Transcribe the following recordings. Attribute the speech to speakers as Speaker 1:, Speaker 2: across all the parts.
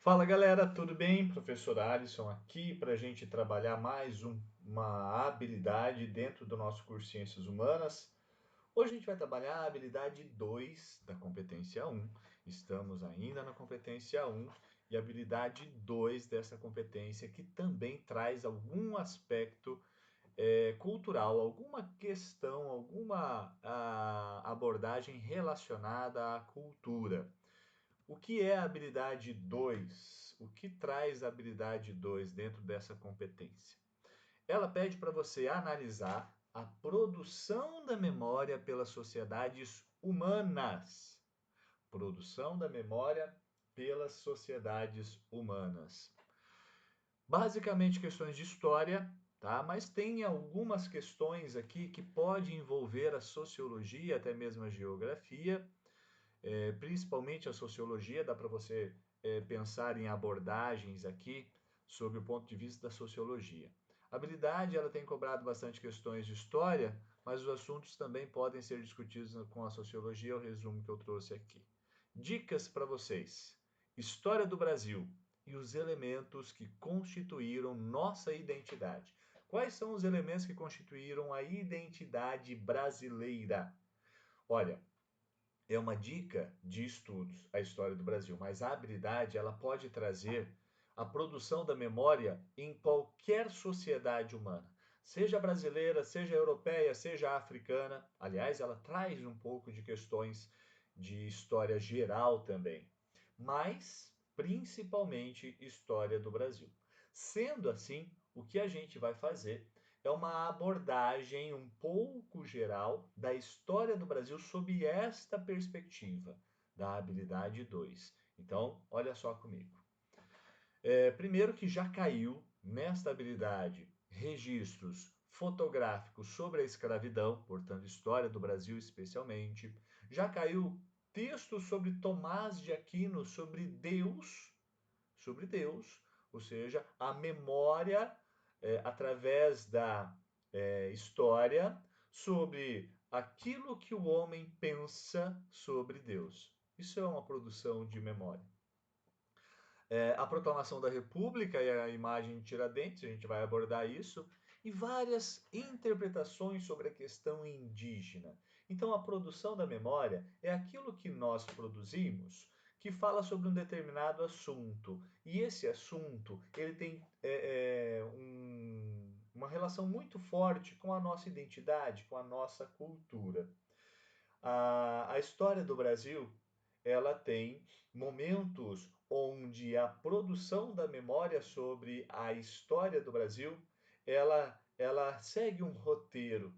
Speaker 1: Fala galera, tudo bem? Professor Alisson aqui para a gente trabalhar mais uma habilidade dentro do nosso curso Ciências Humanas. Hoje a gente vai trabalhar a habilidade 2 da competência um. Estamos ainda na competência um e a habilidade 2 dessa competência que também traz algum aspecto cultural, alguma questão, alguma abordagem relacionada à cultura. O que é a habilidade 2? O que traz a habilidade 2 dentro dessa competência? Ela pede para você analisar a produção da memória pelas sociedades humanas. Produção da memória pelas sociedades humanas. Basicamente questões de história, tá? Mas tem algumas questões aqui que podem envolver a sociologia, até mesmo a geografia, principalmente a sociologia. Dá para você pensar em abordagens aqui sob o ponto de vista da sociologia. A habilidade ela tem cobrado bastante questões de história, mas os assuntos também podem ser discutidos com a sociologia, é o resumo que eu trouxe aqui. Dicas para vocês. História do Brasil e os elementos que constituíram nossa identidade. Quais são os elementos que constituíram a identidade brasileira? Olha, é uma dica de estudos a história do Brasil, mas a habilidade ela pode trazer a produção da memória em qualquer sociedade humana, seja brasileira, seja europeia, seja africana. Aliás, ela traz um pouco de questões de história geral também, mas principalmente história do Brasil. Sendo assim, o que a gente vai fazer é uma abordagem um pouco geral da história do Brasil sob esta perspectiva da habilidade 2. Então, olha só comigo. Primeiro que já caiu nesta habilidade registros fotográficos sobre a escravidão, portanto, história do Brasil especialmente. Já caiu textos sobre Tomás de Aquino, sobre Deus, ou seja, a memória através da história sobre aquilo que o homem pensa sobre Deus. Isso é uma produção de memória. A proclamação da República e a imagem de Tiradentes, a gente vai abordar isso, e várias interpretações sobre a questão indígena. Então, a produção da memória é aquilo que nós produzimos que fala sobre um determinado assunto. E esse assunto ele tem uma relação muito forte com a nossa identidade, com a nossa cultura. A história do Brasil ela tem momentos onde a produção da memória sobre a história do Brasil ela segue um roteiro.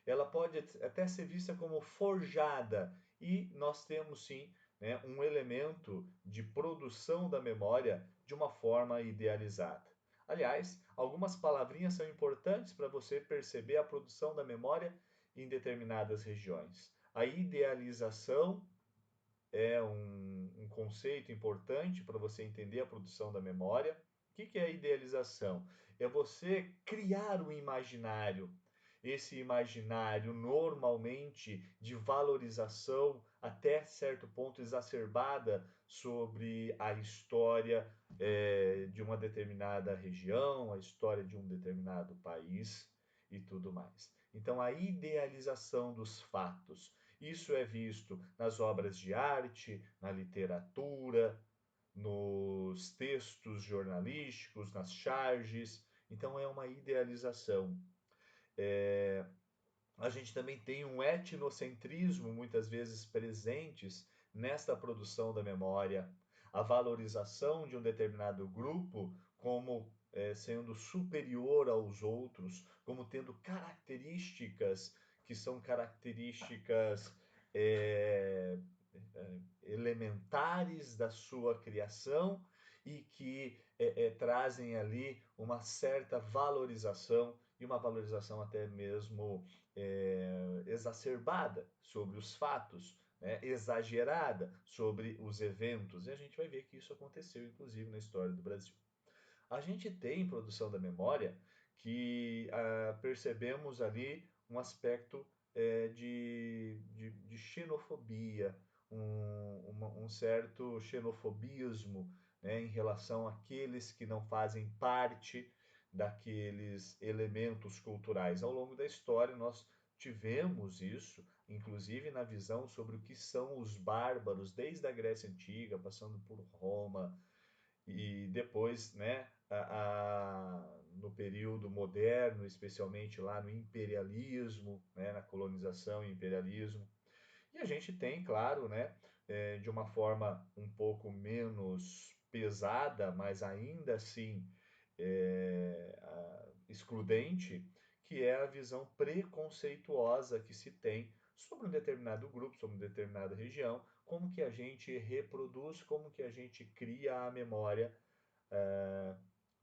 Speaker 1: Ela pode até ser vista como forjada e nós temos sim, né, um elemento de produção da memória de uma forma idealizada. Aliás, algumas palavrinhas são importantes para você perceber a produção da memória em determinadas regiões. A idealização é um conceito importante para você entender a produção da memória. O que é a idealização? É você criar um imaginário. Esse imaginário normalmente de valorização até certo ponto exacerbada sobre a história de uma determinada região, a história de um determinado país e tudo mais. Então, a idealização dos fatos. Isso é visto nas obras de arte, na literatura, nos textos jornalísticos, nas charges. Então, é uma idealização. A gente também tem um etnocentrismo muitas vezes presentes nesta produção da memória, a valorização de um determinado grupo como sendo superior aos outros, como tendo características que são características é, elementares da sua criação e que trazem ali uma certa valorização e uma valorização até mesmo exacerbada sobre os fatos, né, exagerada sobre os eventos. E a gente vai ver que isso aconteceu, inclusive, na história do Brasil. A gente tem em produção da memória que percebemos ali um aspecto de xenofobia, um certo xenofobismo né, em relação àqueles que não fazem parte daqueles elementos culturais. Ao longo da história, nós tivemos isso, inclusive na visão sobre o que são os bárbaros, desde a Grécia Antiga, passando por Roma, e depois, né, no período moderno, especialmente lá no imperialismo, né, na colonização e imperialismo. E a gente tem, claro, né, de uma forma um pouco menos pesada, mas ainda assim excludente, que é a visão preconceituosa que se tem sobre um determinado grupo, sobre uma determinada região, como que a gente reproduz, como que a gente cria a memória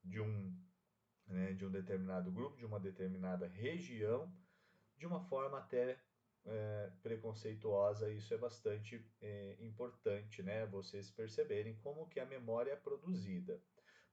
Speaker 1: de um, né, de um determinado grupo, de uma determinada região, de uma forma até preconceituosa. Isso é bastante importante, né? Vocês perceberem como que a memória é produzida.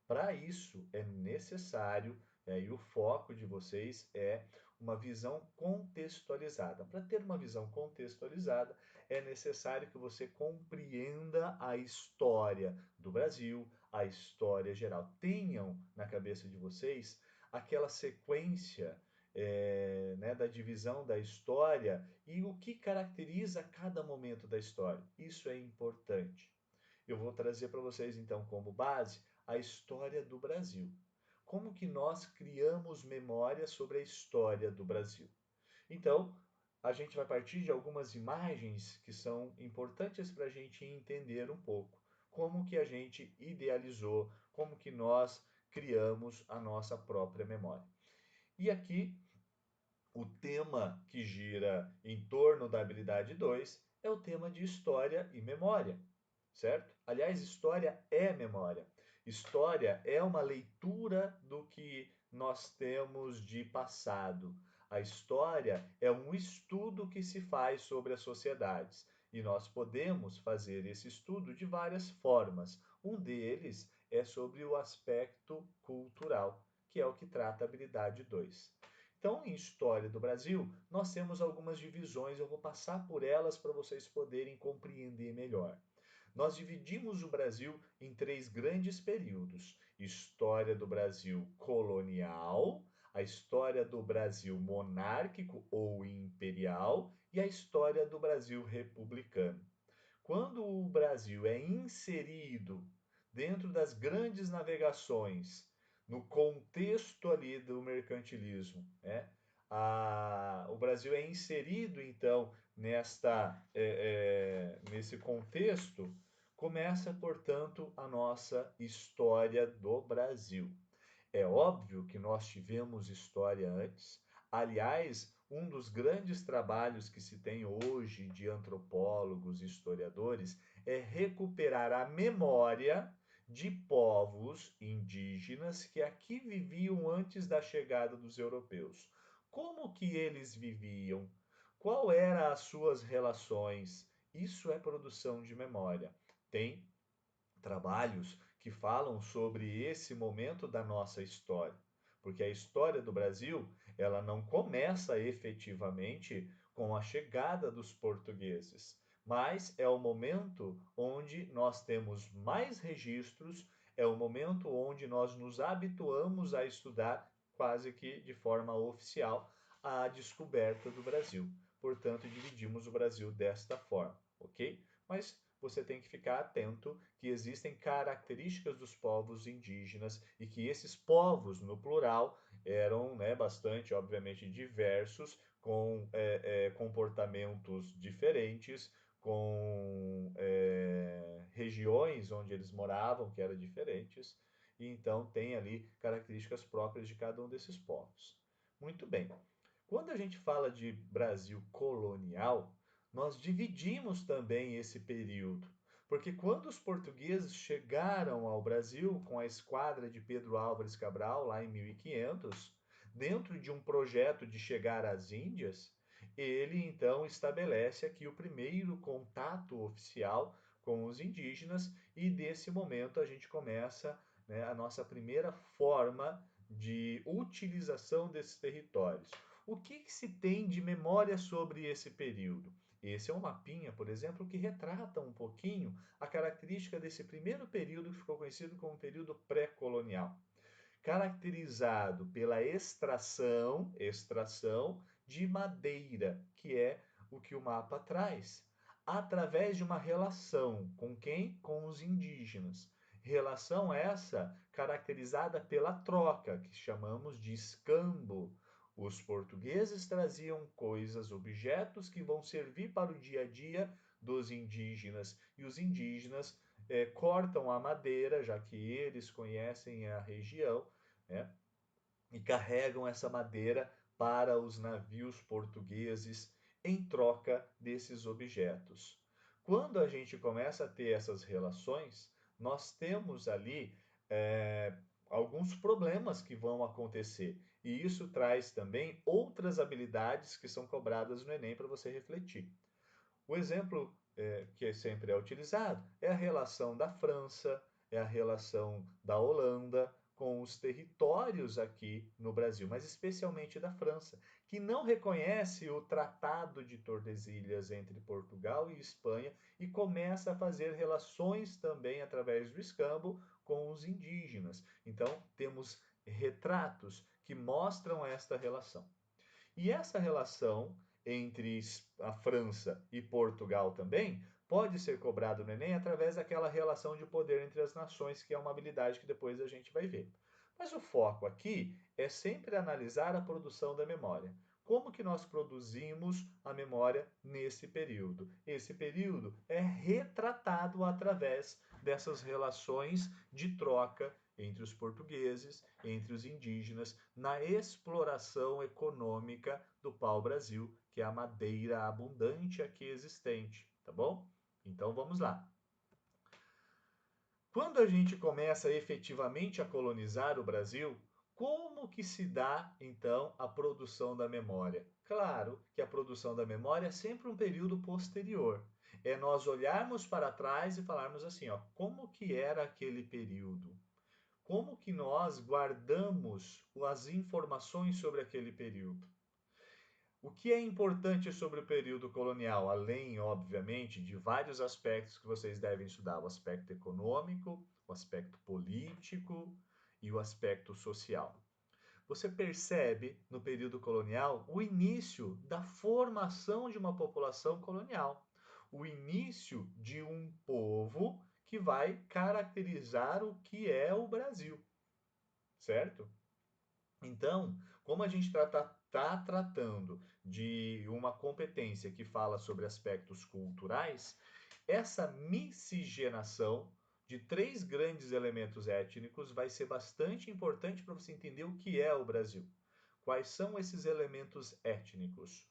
Speaker 1: Para isso é necessário, e o foco de vocês é uma visão contextualizada. Para ter uma visão contextualizada, é necessário que você compreenda a história do Brasil, a história geral. Tenham na cabeça de vocês aquela sequência né, da divisão da história e o que caracteriza cada momento da história. Isso é importante. Eu vou trazer para vocês então como base a história do Brasil. Como que nós criamos memória sobre a história do Brasil? Então, a gente vai partir de algumas imagens que são importantes para a gente entender um pouco como que a gente idealizou, como que nós criamos a nossa própria memória. E aqui o tema que gira em torno da habilidade 2 é o tema de história e memória, certo? Aliás, história é memória. História é uma leitura do que nós temos de passado. A história é um estudo que se faz sobre as sociedades e nós podemos fazer esse estudo de várias formas. Um deles é sobre o aspecto cultural, que é o que trata a habilidade 2. Então, em História do Brasil, nós temos algumas divisões, eu vou passar por elas para vocês poderem compreender melhor. Nós dividimos o Brasil em três grandes períodos: história do Brasil colonial, a história do Brasil monárquico ou imperial e a história do Brasil republicano. Quando o Brasil é inserido dentro das grandes navegações, no contexto ali do mercantilismo, né? O Brasil é inserido então nesse contexto, começa, portanto, a nossa história do Brasil. É óbvio que nós tivemos história antes. Aliás, um dos grandes trabalhos que se tem hoje de antropólogos e historiadores é recuperar a memória de povos indígenas que aqui viviam antes da chegada dos europeus. Como que eles viviam? Qual eram as suas relações? Isso é produção de memória. Tem trabalhos que falam sobre esse momento da nossa história, porque a história do Brasil, ela não começa efetivamente com a chegada dos portugueses, mas é o momento onde nós temos mais registros, é o momento onde nós nos habituamos a estudar quase que de forma oficial a descoberta do Brasil. Portanto, dividimos o Brasil desta forma, ok? Mas você tem que ficar atento que existem características dos povos indígenas e que esses povos, no plural, eram, né, bastante, obviamente, diversos, com comportamentos diferentes, com regiões onde eles moravam que eram diferentes, e então tem ali características próprias de cada um desses povos. Muito bem. Quando a gente fala de Brasil colonial, nós dividimos também esse período, porque quando os portugueses chegaram ao Brasil com a esquadra de Pedro Álvares Cabral, lá em 1500, dentro de um projeto de chegar às Índias, ele então estabelece aqui o primeiro contato oficial com os indígenas e desse momento a gente começa, né, a nossa primeira forma de utilização desses territórios. O que se tem de memória sobre esse período? Esse é um mapinha, por exemplo, que retrata um pouquinho a característica desse primeiro período que ficou conhecido como período pré-colonial, caracterizado pela extração de madeira, que é o que o mapa traz, através de uma relação com quem? Com os indígenas. Relação essa caracterizada pela troca, que chamamos de escambo. Os portugueses traziam coisas, objetos que vão servir para o dia a dia dos indígenas, e os indígenas cortam a madeira, já que eles conhecem a região, né? E carregam essa madeira para os navios portugueses em troca desses objetos. Quando a gente começa a ter essas relações, nós temos ali alguns problemas que vão acontecer. E isso traz também outras habilidades que são cobradas no Enem para você refletir. O exemplo que sempre é utilizado é a relação da França, é a relação da Holanda com os territórios aqui no Brasil, mas especialmente da França, que não reconhece o Tratado de Tordesilhas entre Portugal e Espanha e começa a fazer relações também através do escambo com os indígenas. Então, temos retratos que mostram esta relação. E essa relação entre a França e Portugal também pode ser cobrado no Enem através daquela relação de poder entre as nações, que é uma habilidade que depois a gente vai ver. Mas o foco aqui é sempre analisar a produção da memória. Como que nós produzimos a memória nesse período? Esse período é retratado através dessas relações de troca entre os portugueses, entre os indígenas, na exploração econômica do pau-brasil, que é a madeira abundante aqui existente, tá bom? Então vamos lá. Quando a gente começa efetivamente a colonizar o Brasil, como que se dá então a produção da memória? Claro que a produção da memória é sempre um período posterior. É nós olharmos para trás e falarmos assim, ó, como que era aquele período? Como que nós guardamos as informações sobre aquele período? O que é importante sobre o período colonial, além, obviamente, de vários aspectos que vocês devem estudar: o aspecto econômico, o aspecto político e o aspecto social. Você percebe no período colonial o início da formação de uma população colonial, o início de um povo que vai caracterizar o que é o Brasil, certo? Então, como a gente está tratando de uma competência que fala sobre aspectos culturais, essa miscigenação de três grandes elementos étnicos vai ser bastante importante para você entender o que é o Brasil. Quais são esses elementos étnicos?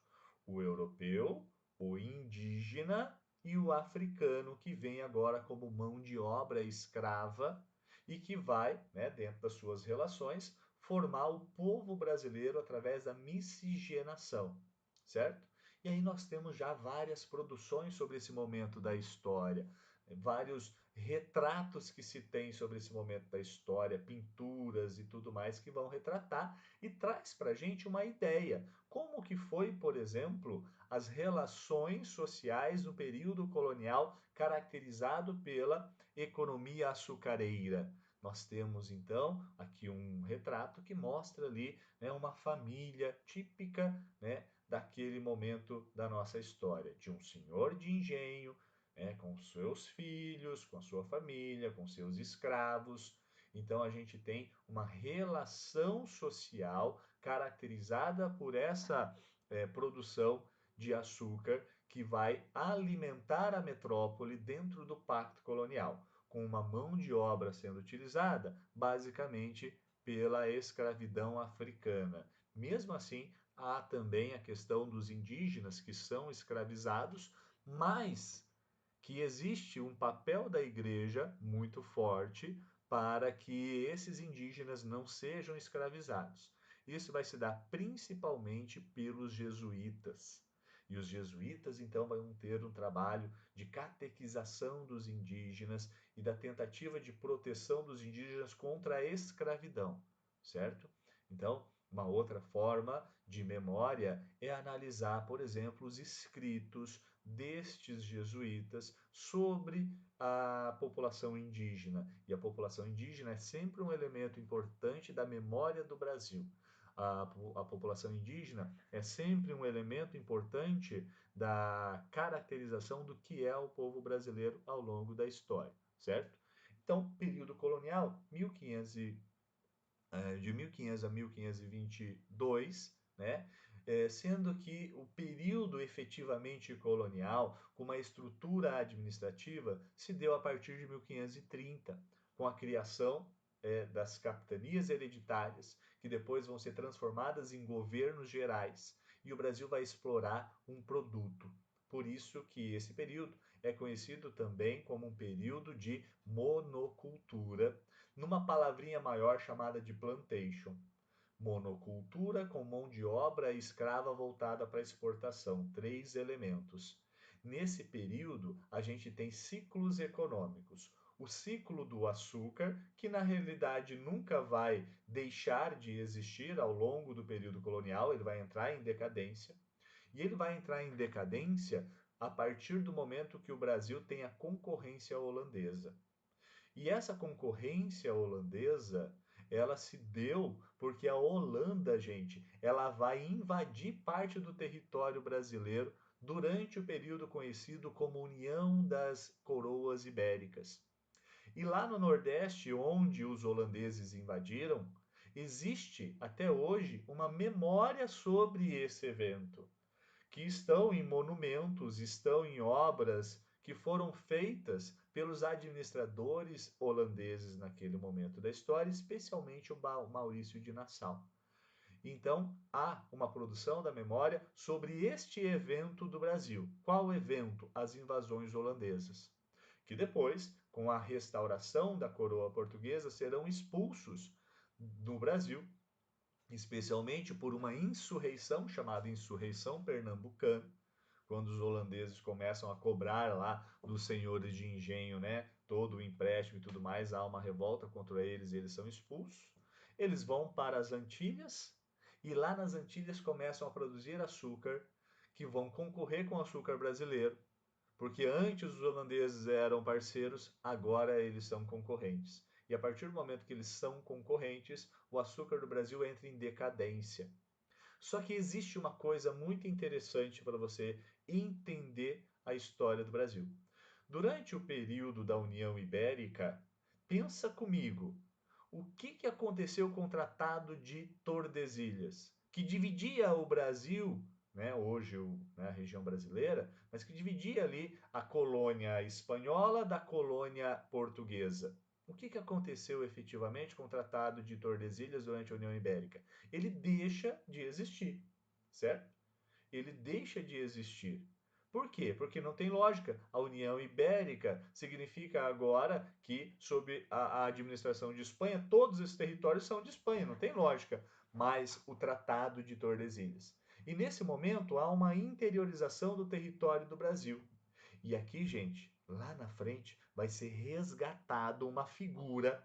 Speaker 1: O europeu, o indígena e o africano, que vem agora como mão de obra escrava e que vai, né, dentro das suas relações, formar o povo brasileiro através da miscigenação, certo? E aí nós temos já várias produções sobre esse momento da história, vários retratos que se tem sobre esse momento da história, pinturas e tudo mais que vão retratar e traz para a gente uma ideia. Como que foi, por exemplo, as relações sociais no período colonial caracterizado pela economia açucareira. Nós temos então aqui um retrato que mostra ali, né, uma família típica, né, daquele momento da nossa história, de um senhor de engenho, né, com seus filhos, com a sua família, com seus escravos. Então a gente tem uma relação social caracterizada por essa produção de açúcar que vai alimentar a metrópole dentro do Pacto Colonial, com uma mão de obra sendo utilizada basicamente pela escravidão africana. Mesmo assim, há também a questão dos indígenas que são escravizados, mas que existe um papel da igreja muito forte para que esses indígenas não sejam escravizados. Isso vai se dar principalmente pelos jesuítas. E os jesuítas então vão ter um trabalho de catequização dos indígenas e da tentativa de proteção dos indígenas contra a escravidão, certo? Então, uma outra forma de memória é analisar, por exemplo, os escritos destes jesuítas sobre a população indígena. E a população indígena é sempre um elemento importante da memória do Brasil. A população indígena é sempre um elemento importante da caracterização do que é o povo brasileiro ao longo da história, certo? Então, período colonial, 1500 de 1500 a 1522, né? Sendo que o período efetivamente colonial, com uma estrutura administrativa, se deu a partir de 1530, com a criação das capitanias hereditárias, que depois vão ser transformadas em governos gerais, e o Brasil vai explorar um produto. Por isso que esse período é conhecido também como um período de monocultura, numa palavrinha maior chamada de plantation. Monocultura com mão de obra escrava voltada para exportação, 3 elementos. Nesse período, a gente tem ciclos econômicos. O ciclo do açúcar, que na realidade nunca vai deixar de existir ao longo do período colonial, ele vai entrar em decadência. E ele vai entrar em decadência a partir do momento que o Brasil tem a concorrência holandesa. E essa concorrência holandesa, ela se deu porque a Holanda, gente, ela vai invadir parte do território brasileiro durante o período conhecido como União das Coroas Ibéricas. E lá no Nordeste, onde os holandeses invadiram, existe até hoje uma memória sobre esse evento que estão em monumentos, estão em obras que foram feitas pelos administradores holandeses naquele momento da história, especialmente o Maurício de Nassau. Então, há uma produção da memória sobre este evento do Brasil. Qual evento? As invasões holandesas, que depois, com a restauração da coroa portuguesa, serão expulsos do Brasil, especialmente por uma insurreição chamada Insurreição Pernambucana, quando os holandeses começam a cobrar lá dos senhores de engenho, né, todo o empréstimo e tudo mais, há uma revolta contra eles e eles são expulsos. Eles vão para as Antilhas e lá nas Antilhas começam a produzir açúcar, que vão concorrer com o açúcar brasileiro, porque antes os holandeses eram parceiros, agora eles são concorrentes. E a partir do momento que eles são concorrentes, o açúcar do Brasil entra em decadência. Só que existe uma coisa muito interessante para você entender a história do Brasil. Durante o período da União Ibérica, pensa comigo, o que aconteceu com o Tratado de Tordesilhas, que dividia o Brasil, né, hoje né, a região brasileira, mas que dividia ali a colônia espanhola da colônia portuguesa. O que aconteceu efetivamente com o Tratado de Tordesilhas durante a União Ibérica? Ele deixa de existir, certo? Ele deixa de existir. Por quê? Porque não tem lógica. A União Ibérica significa agora que, sob a administração de Espanha, todos esses territórios são de Espanha, não tem lógica. Mas o Tratado de Tordesilhas. E nesse momento há uma interiorização do território do Brasil. E aqui, gente, lá na frente vai ser resgatado uma figura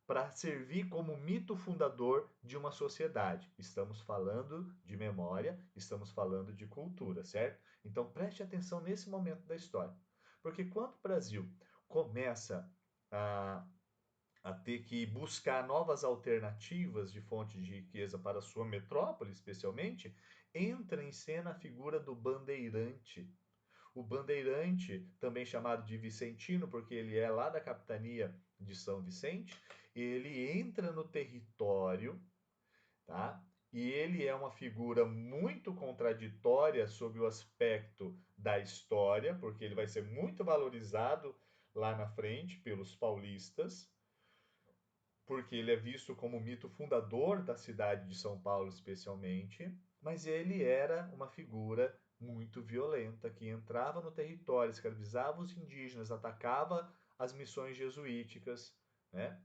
Speaker 1: para servir como mito fundador de uma sociedade. Estamos falando de memória, estamos falando de cultura, certo? Então preste atenção nesse momento da história. Porque quando o Brasil começa a ter que buscar novas alternativas de fonte de riqueza para a sua metrópole, especialmente, entra em cena a figura do bandeirante. O bandeirante, também chamado de vicentino, porque ele é lá da capitania de São Vicente, ele entra no território, tá? E ele é uma figura muito contraditória sob o aspecto da história, porque ele vai ser muito valorizado lá na frente pelos paulistas, porque ele é visto como o mito fundador da cidade de São Paulo, especialmente, mas ele era uma figura muito violenta que entrava no território, escravizava os indígenas, atacava as missões jesuíticas, né?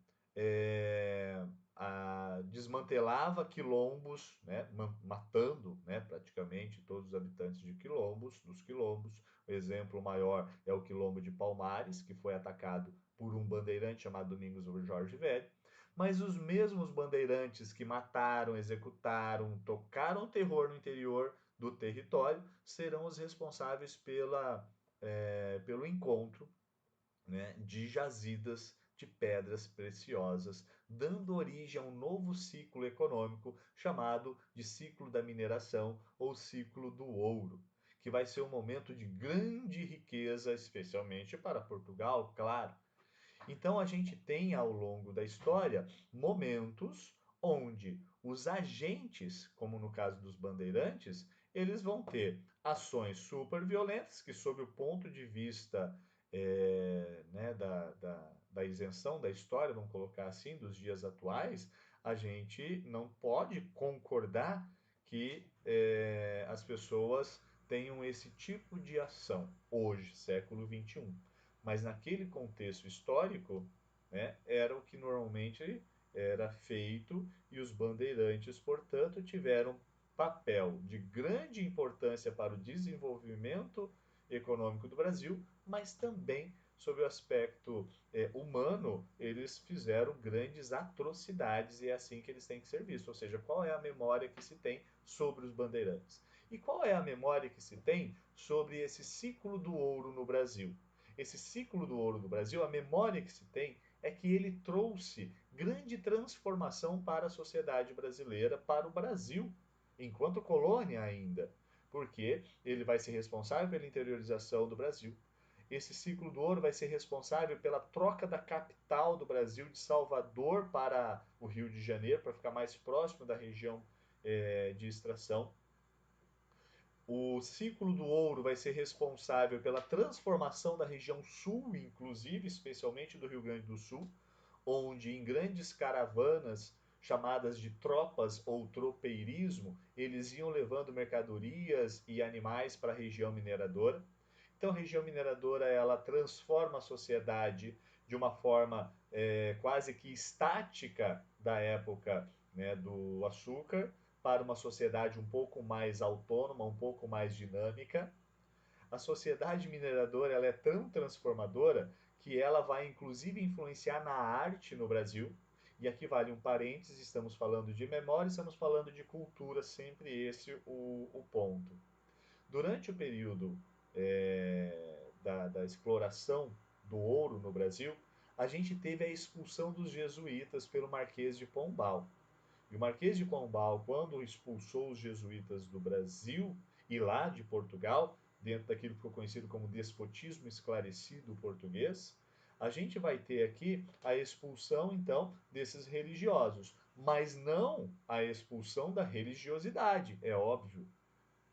Speaker 1: Desmantelava quilombos, né? Matando, né? praticamente todos os habitantes de quilombos, dos quilombos. O exemplo maior é o quilombo de Palmares, que foi atacado por um bandeirante chamado Domingos Jorge Velho. Mas os mesmos bandeirantes que mataram, executaram, tocaram terror no interior do território serão os responsáveis pelo encontro, né, de jazidas de pedras preciosas, dando origem a um novo ciclo econômico chamado de ciclo da mineração ou ciclo do ouro, que vai ser um momento de grande riqueza, especialmente para Portugal, claro. Então a gente tem ao longo da história momentos onde os agentes, como no caso dos bandeirantes, eles vão ter ações super violentas que, sob o ponto de vista né, da isenção da história, vamos colocar assim, dos dias atuais, a gente não pode concordar que as pessoas tenham esse tipo de ação hoje, século XXI. Mas naquele contexto histórico, né, era o que normalmente era feito e os bandeirantes, portanto, tiveram papel de grande importância para o desenvolvimento econômico do Brasil, mas também sob o aspecto humano, eles fizeram grandes atrocidades e é assim que eles têm que ser vistos. Ou seja, qual é a memória que se tem sobre os bandeirantes? E qual é a memória que se tem sobre esse ciclo do ouro no Brasil? Esse ciclo do ouro do Brasil, a memória que se tem é que ele trouxe grande transformação para a sociedade brasileira, para o Brasil, enquanto colônia ainda, porque ele vai ser responsável pela interiorização do Brasil. Esse ciclo do ouro vai ser responsável pela troca da capital do Brasil de Salvador para o Rio de Janeiro, para ficar mais próximo da região de extração. O ciclo do ouro vai ser responsável pela transformação da região sul, inclusive, especialmente do Rio Grande do Sul, onde em grandes caravanas chamadas de tropas ou tropeirismo, eles iam levando mercadorias e animais para a região mineradora. Então, a região mineradora ela transforma a sociedade de uma forma quase que estática da época, né, do açúcar para uma sociedade um pouco mais autônoma, um pouco mais dinâmica. A sociedade mineradora ela é tão transformadora que ela vai inclusive influenciar na arte no Brasil. E aqui vale um parênteses, estamos falando de memória, estamos falando de cultura, sempre esse o ponto. Durante o período da exploração do ouro no Brasil, a gente teve a expulsão dos jesuítas pelo Marquês de Pombal. E o Marquês de Pombal, quando expulsou os jesuítas do Brasil e lá de Portugal, dentro daquilo que ficou conhecido como despotismo esclarecido português, a gente vai ter aqui a expulsão, então, desses religiosos, mas não a expulsão da religiosidade, é óbvio,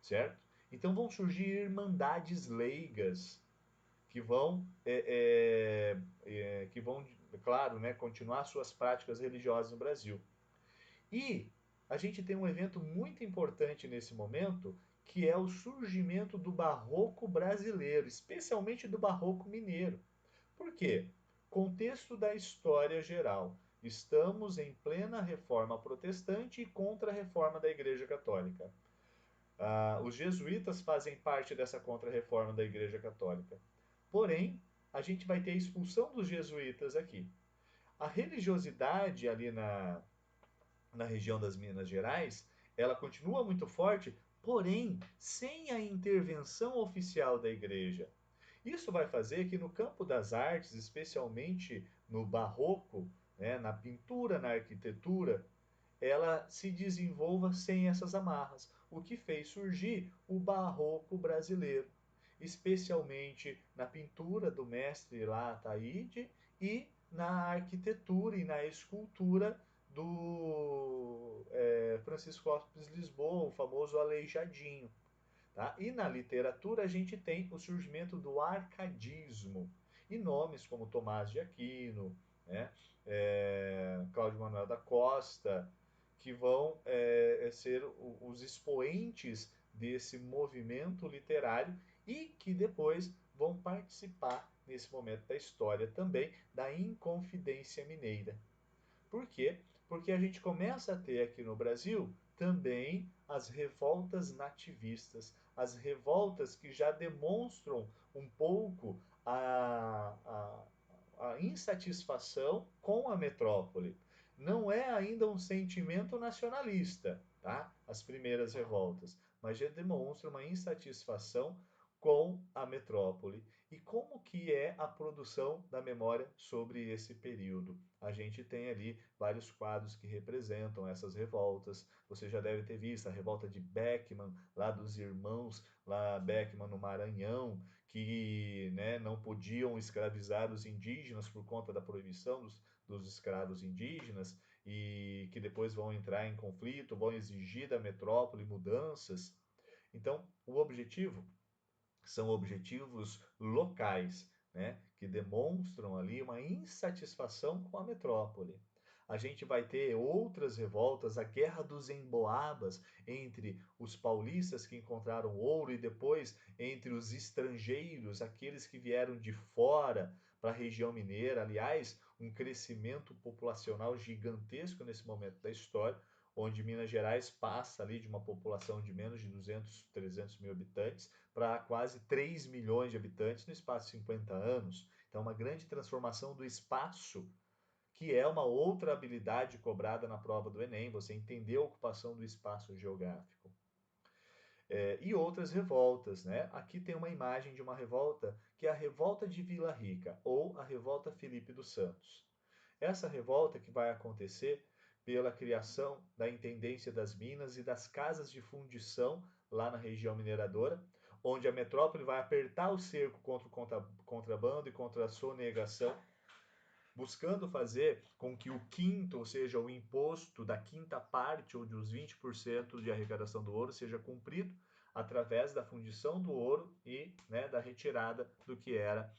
Speaker 1: certo? Então vão surgir irmandades leigas que vão, claro, né, continuar suas práticas religiosas no Brasil. E a gente tem um evento muito importante nesse momento, que é o surgimento do barroco brasileiro, especialmente do barroco mineiro. Por quê? Contexto da história geral. Estamos em plena reforma protestante e contra a reforma da Igreja Católica. Os jesuítas fazem parte dessa contra-reforma da Igreja Católica. Porém, a gente vai ter a expulsão dos jesuítas aqui. A religiosidade ali na região das Minas Gerais, ela continua muito forte, porém sem a intervenção oficial da igreja. Isso vai fazer que no campo das artes, especialmente no barroco, né, na pintura, na arquitetura, ela se desenvolva sem essas amarras, o que fez surgir o barroco brasileiro, especialmente na pintura do mestre lá Ataíde e na arquitetura e na escultura do Francisco Lopes Lisboa, o famoso Aleijadinho. Tá? E na literatura a gente tem o surgimento do arcadismo, e nomes como Tomás de Aquino, né? Cláudio Manuel da Costa, que vão ser os expoentes desse movimento literário e que depois vão participar nesse momento da história também da Inconfidência Mineira. Por quê? Porque a gente começa a ter aqui no Brasil também as revoltas nativistas, as revoltas que já demonstram um pouco a insatisfação com a metrópole. Não é ainda um sentimento nacionalista, tá? As primeiras revoltas, mas já demonstra uma insatisfação com a metrópole. E como que é a produção da memória sobre esse período? A gente tem ali vários quadros que representam essas revoltas. Você já deve ter visto a revolta de Beckman, lá dos irmãos, lá Beckman no Maranhão, que, né, não podiam escravizar os indígenas por conta da proibição dos escravos indígenas e que depois vão entrar em conflito, vão exigir da metrópole mudanças. Então, o objetivo são objetivos locais, né, que demonstram ali uma insatisfação com a metrópole. A gente vai ter outras revoltas, a Guerra dos Emboabas, entre os paulistas que encontraram ouro e depois entre os estrangeiros, aqueles que vieram de fora para a região mineira. Aliás, um crescimento populacional gigantesco nesse momento da história, onde Minas Gerais passa ali de uma população de menos de 200, 300 mil habitantes para quase 3 milhões de habitantes no espaço de 50 anos. Então, uma grande transformação do espaço, que é uma outra habilidade cobrada na prova do Enem, você entender a ocupação do espaço geográfico. E outras revoltas, né? Aqui tem uma imagem de uma revolta, que é a revolta de Vila Rica, ou a revolta Felipe dos Santos. Essa revolta que vai acontecer pela criação da Intendência das Minas e das casas de fundição lá na região mineradora, onde a metrópole vai apertar o cerco contra o contrabando e contra a sonegação, buscando fazer com que o quinto, ou seja, o imposto da quinta parte, ou dos 20% de arrecadação do ouro, seja cumprido através da fundição do ouro e, né, da retirada do que era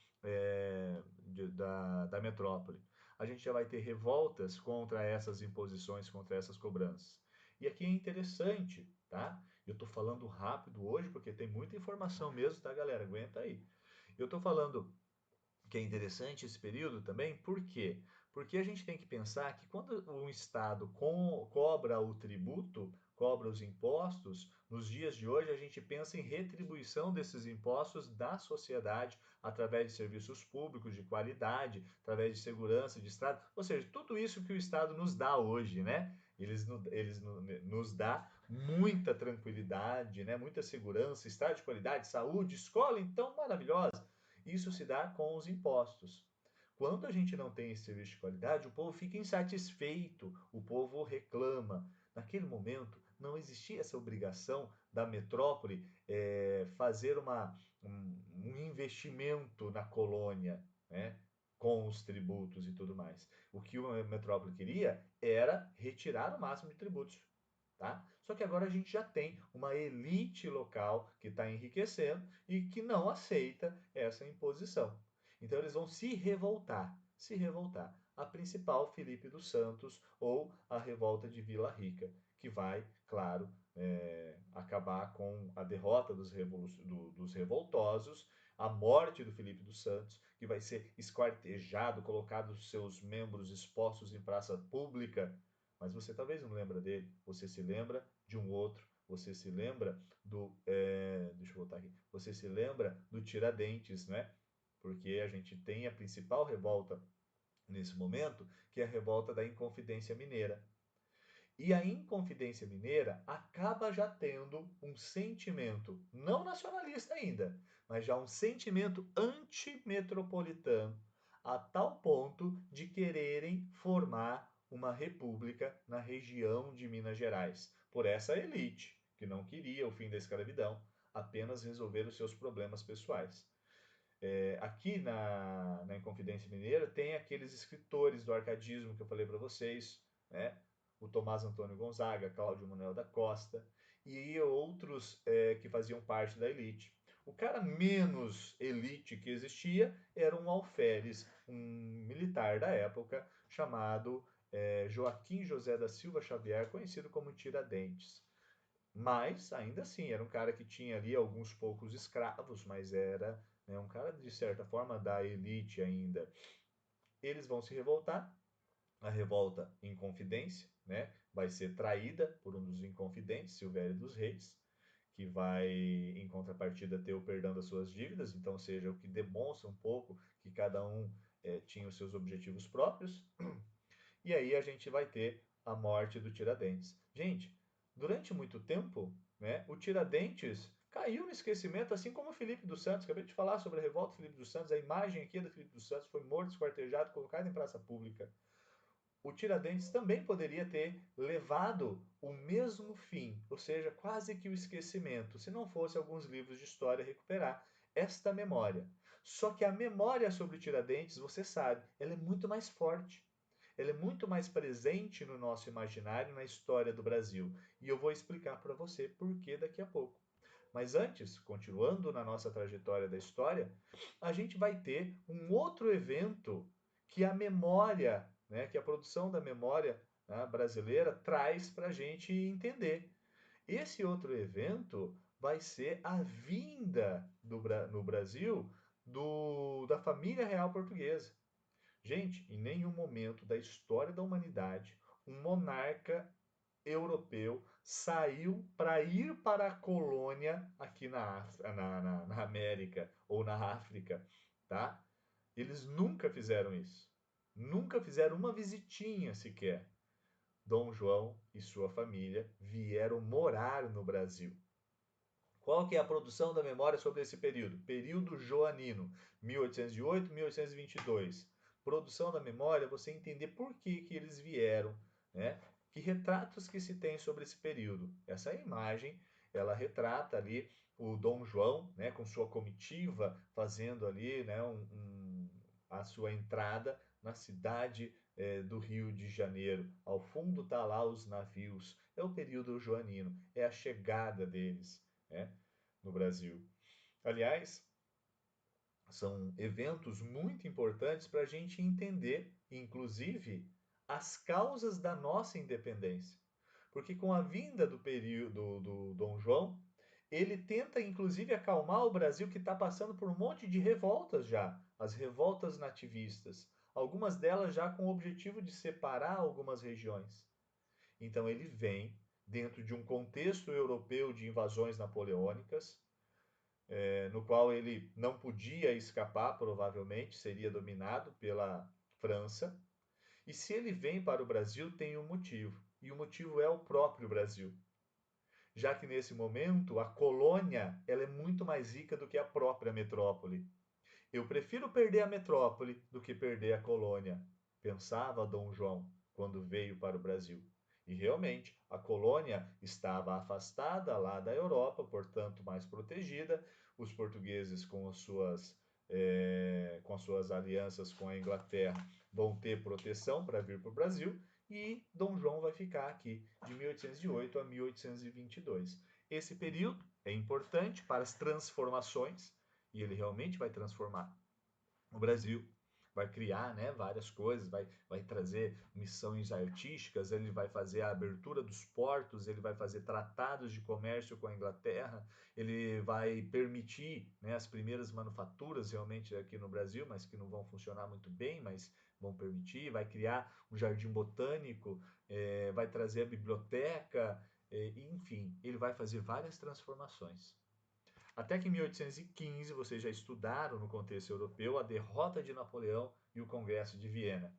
Speaker 1: da metrópole. A gente já vai ter revoltas contra essas imposições, contra essas cobranças. E aqui é interessante, tá? Eu estou falando rápido hoje porque tem muita informação mesmo, tá, galera? Aguenta aí. Eu estou falando que é interessante esse período também, por quê? Porque a gente tem que pensar que quando um Estado cobra o tributo, cobra os impostos, nos dias de hoje a gente pensa em retribuição desses impostos da sociedade através de serviços públicos de qualidade, através de segurança de Estado, ou seja, tudo isso que o Estado nos dá hoje, né? Eles nos dá muita tranquilidade, né? Muita segurança, estado de qualidade, saúde, escola, então maravilhosa. Isso se dá com os impostos. Quando a gente não tem esse serviço de qualidade, o povo fica insatisfeito, o povo reclama. Naquele momento, não existia essa obrigação da metrópole fazer um investimento na colônia, né, com os tributos e tudo mais. O que a metrópole queria era retirar o máximo de tributos. Tá? Só que agora a gente já tem uma elite local que está enriquecendo e que não aceita essa imposição. Então eles vão se revoltar, se revoltar. A principal, Felipe dos Santos, ou a revolta de Vila Rica, que vai, claro, acabar com a derrota dos revoltosos, a morte do Felipe dos Santos, que vai ser esquartejado, colocado seus membros expostos em praça pública, mas você talvez não lembra dele, você se lembra de um outro, você se lembra deixa eu voltar aqui, você se lembra do Tiradentes, né? Porque a gente tem a principal revolta nesse momento, que é a revolta da Inconfidência Mineira. E a Inconfidência Mineira acaba já tendo um sentimento, não nacionalista ainda, mas já um sentimento antimetropolitano, a tal ponto de quererem formar uma república na região de Minas Gerais, por essa elite que não queria o fim da escravidão, apenas resolver os seus problemas pessoais. Aqui na Inconfidência Mineira tem aqueles escritores do arcadismo que eu falei para vocês, né? O Tomás Antônio Gonzaga, Cláudio Manuel da Costa e outros que faziam parte da elite. O cara menos elite que existia era um alferes, um militar da época chamado Joaquim José da Silva Xavier, conhecido como Tiradentes. Mas, ainda assim, era um cara que tinha ali alguns poucos escravos, mas era, né, um cara, de certa forma, da elite ainda. Eles vão se revoltar, a revolta em confidência, né, vai ser traída por um dos inconfidentes, Silvério dos Reis, que vai, em contrapartida, ter o perdão das suas dívidas, então, ou seja, o que demonstra um pouco que cada um tinha os seus objetivos próprios. E aí a gente vai ter a morte do Tiradentes. Gente, durante muito tempo, né? O Tiradentes caiu no esquecimento, assim como o Filipe dos Santos. Acabei de falar sobre a revolta do Filipe dos Santos. A imagem aqui do Filipe dos Santos foi morto, esquartejado, colocado em praça pública. O Tiradentes também poderia ter levado o mesmo fim, ou seja, quase que o esquecimento, se não fosse alguns livros de história recuperar esta memória. Só que a memória sobre Tiradentes, você sabe, ela é muito mais forte. Ela é muito mais presente no nosso imaginário, na história do Brasil. E eu vou explicar para você por que daqui a pouco. Mas antes, continuando na nossa trajetória da história, a gente vai ter um outro evento que a memória, né, que a produção da memória, né, brasileira traz para a gente entender. Esse outro evento vai ser a vinda no Brasil da família real portuguesa. Gente, em nenhum momento da história da humanidade um monarca europeu saiu para ir para a colônia aqui na América ou na África, tá? Eles nunca fizeram isso. Nunca fizeram uma visitinha sequer. Dom João e sua família vieram morar no Brasil. Qual que é a produção da memória sobre esse período? Período joanino, 1808, 1822. Produção da memória, você entender por que eles vieram, né? Que retratos que se tem sobre esse período. Essa imagem, ela retrata ali o Dom João, né, com sua comitiva, fazendo ali, né, a sua entrada na cidade do Rio de Janeiro. Ao fundo tá lá os navios. É o período joanino, é a chegada deles, né, no Brasil. Aliás, são eventos muito importantes para a gente entender, inclusive, as causas da nossa independência. Porque com a vinda do período do Dom João, ele tenta inclusive acalmar o Brasil que está passando por um monte de revoltas já, as revoltas nativistas, algumas delas já com o objetivo de separar algumas regiões. Então ele vem dentro de um contexto europeu de invasões napoleônicas, no qual ele não podia escapar, provavelmente seria dominado pela França. E se ele vem para o Brasil, tem um motivo, e o motivo é o próprio Brasil. Já que nesse momento a colônia ela é muito mais rica do que a própria metrópole. Eu prefiro perder a metrópole do que perder a colônia, pensava Dom João quando veio para o Brasil. E realmente, a colônia estava afastada lá da Europa, portanto mais protegida. Os portugueses, com as suas alianças com a Inglaterra, vão ter proteção para vir para o Brasil. E Dom João vai ficar aqui de 1808 a 1822. Esse período é importante para as transformações, e ele realmente vai transformar o Brasil, vai criar, né, várias coisas, vai trazer missões artísticas, ele vai fazer a abertura dos portos, ele vai fazer tratados de comércio com a Inglaterra, ele vai permitir, né, as primeiras manufaturas realmente aqui no Brasil, mas que não vão funcionar muito bem, mas vão permitir, vai criar um jardim botânico, vai trazer a biblioteca, enfim, ele vai fazer várias transformações. Até que em 1815, vocês já estudaram no contexto europeu a derrota de Napoleão e o Congresso de Viena.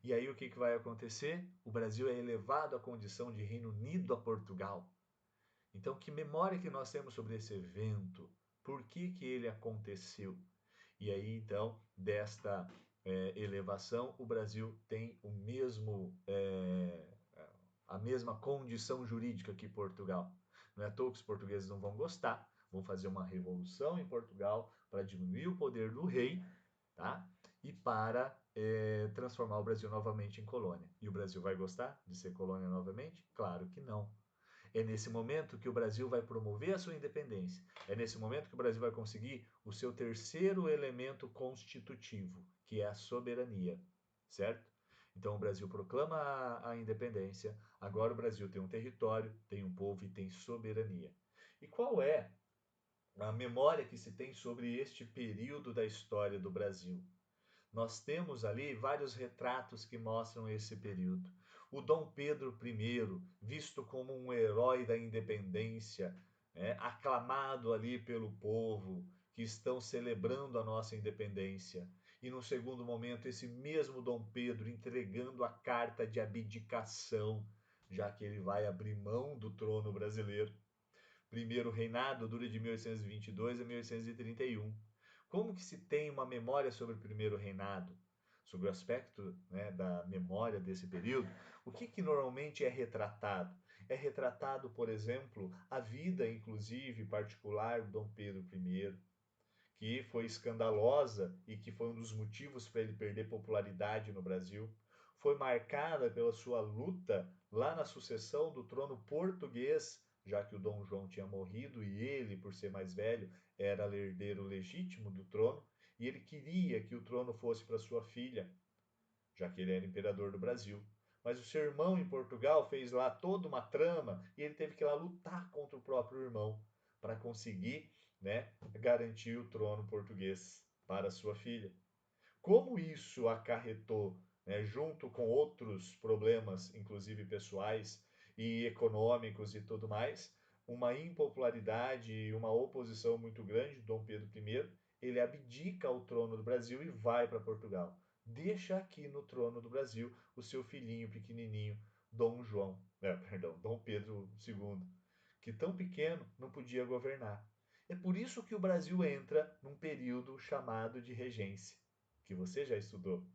Speaker 1: E aí o que vai acontecer? O Brasil é elevado à condição de Reino Unido a Portugal. Então, que memória que nós temos sobre esse evento? Por que ele aconteceu? E aí, então, desta elevação, o Brasil tem a mesma condição jurídica que Portugal. Não é à toa que os portugueses não vão gostar, vão fazer uma revolução em Portugal para diminuir o poder do rei, tá? E para transformar o Brasil novamente em colônia. E o Brasil vai gostar de ser colônia novamente? Claro que não. É nesse momento que o Brasil vai promover a sua independência. É nesse momento que o Brasil vai conseguir o seu terceiro elemento constitutivo, que é a soberania, certo? Então o Brasil proclama a independência, agora o Brasil tem um território, tem um povo e tem soberania. E qual é a memória que se tem sobre este período da história do Brasil? Nós temos ali vários retratos que mostram esse período. O Dom Pedro I, visto como um herói da independência, aclamado ali pelo povo, que estão celebrando a nossa independência. E no segundo momento, esse mesmo Dom Pedro entregando a carta de abdicação, já que ele vai abrir mão do trono brasileiro. primeiro reinado dura de 1822 a 1831. Como que se tem uma memória sobre o primeiro reinado? Sobre o aspecto, né, da memória desse período, o que normalmente é retratado? É retratado, por exemplo, a vida, inclusive, particular de Dom Pedro I, que foi escandalosa e que foi um dos motivos para ele perder popularidade no Brasil. Foi marcada pela sua luta lá na sucessão do trono português, já que o Dom João tinha morrido e ele, por ser mais velho, era herdeiro legítimo do trono, e ele queria que o trono fosse para sua filha, já que ele era imperador do Brasil. Mas o seu irmão em Portugal fez lá toda uma trama e ele teve que ir lá lutar contra o próprio irmão para conseguir, né, garantir o trono português para sua filha. Como isso acarretou, né, junto com outros problemas, inclusive pessoais e econômicos e tudo mais, uma impopularidade e uma oposição muito grande de Dom Pedro I, ele abdica o trono do Brasil e vai para Portugal. Deixa aqui no trono do Brasil o seu filhinho pequenininho, Dom Pedro II, que tão pequeno não podia governar. É por isso que o Brasil entra num período chamado de regência, que você já estudou.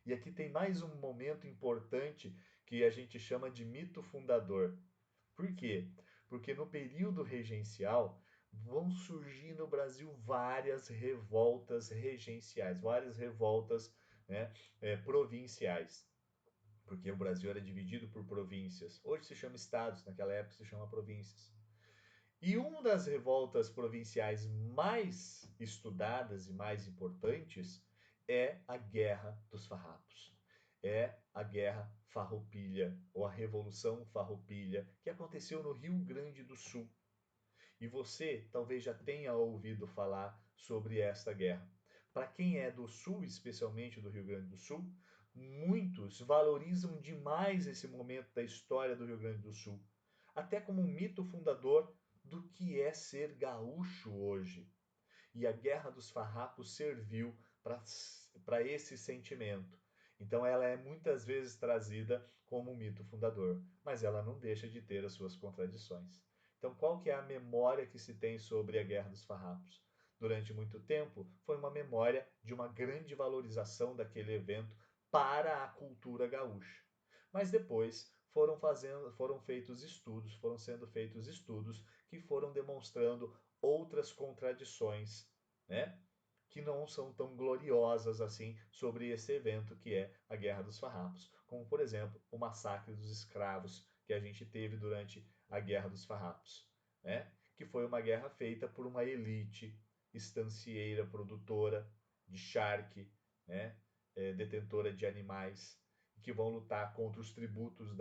Speaker 1: E aqui tem mais um momento importante que a gente chama de mito fundador. Por quê? Porque no período regencial vão surgir no Brasil várias revoltas regenciais, várias revoltas, né, provinciais. Porque o Brasil era dividido por províncias. Hoje se chama estados, naquela época se chama províncias. E uma das revoltas provinciais mais estudadas e mais importantes é a Guerra dos Farrapos. É a Guerra Farroupilha, ou a Revolução Farroupilha, que aconteceu no Rio Grande do Sul. E você talvez já tenha ouvido falar sobre esta guerra. Para quem é do Sul, especialmente do Rio Grande do Sul, muitos valorizam demais esse momento da história do Rio Grande do Sul, até como um mito fundador do que é ser gaúcho hoje. E a Guerra dos Farrapos serviu para esse sentimento. Então ela é muitas vezes trazida como um mito fundador, mas ela não deixa de ter as suas contradições. Então qual que é a memória que se tem sobre a Guerra dos Farrapos? Durante muito tempo foi uma memória de uma grande valorização daquele evento para a cultura gaúcha. Mas depois foram sendo feitos estudos que foram demonstrando outras contradições, né? Que não são tão gloriosas assim sobre esse evento que é a Guerra dos Farrapos, como por exemplo o massacre dos escravos que a gente teve durante a Guerra dos Farrapos, né? Que foi uma guerra feita por uma elite estancieira, produtora de charque, né? Detentora de animais, que vão lutar contra os tributos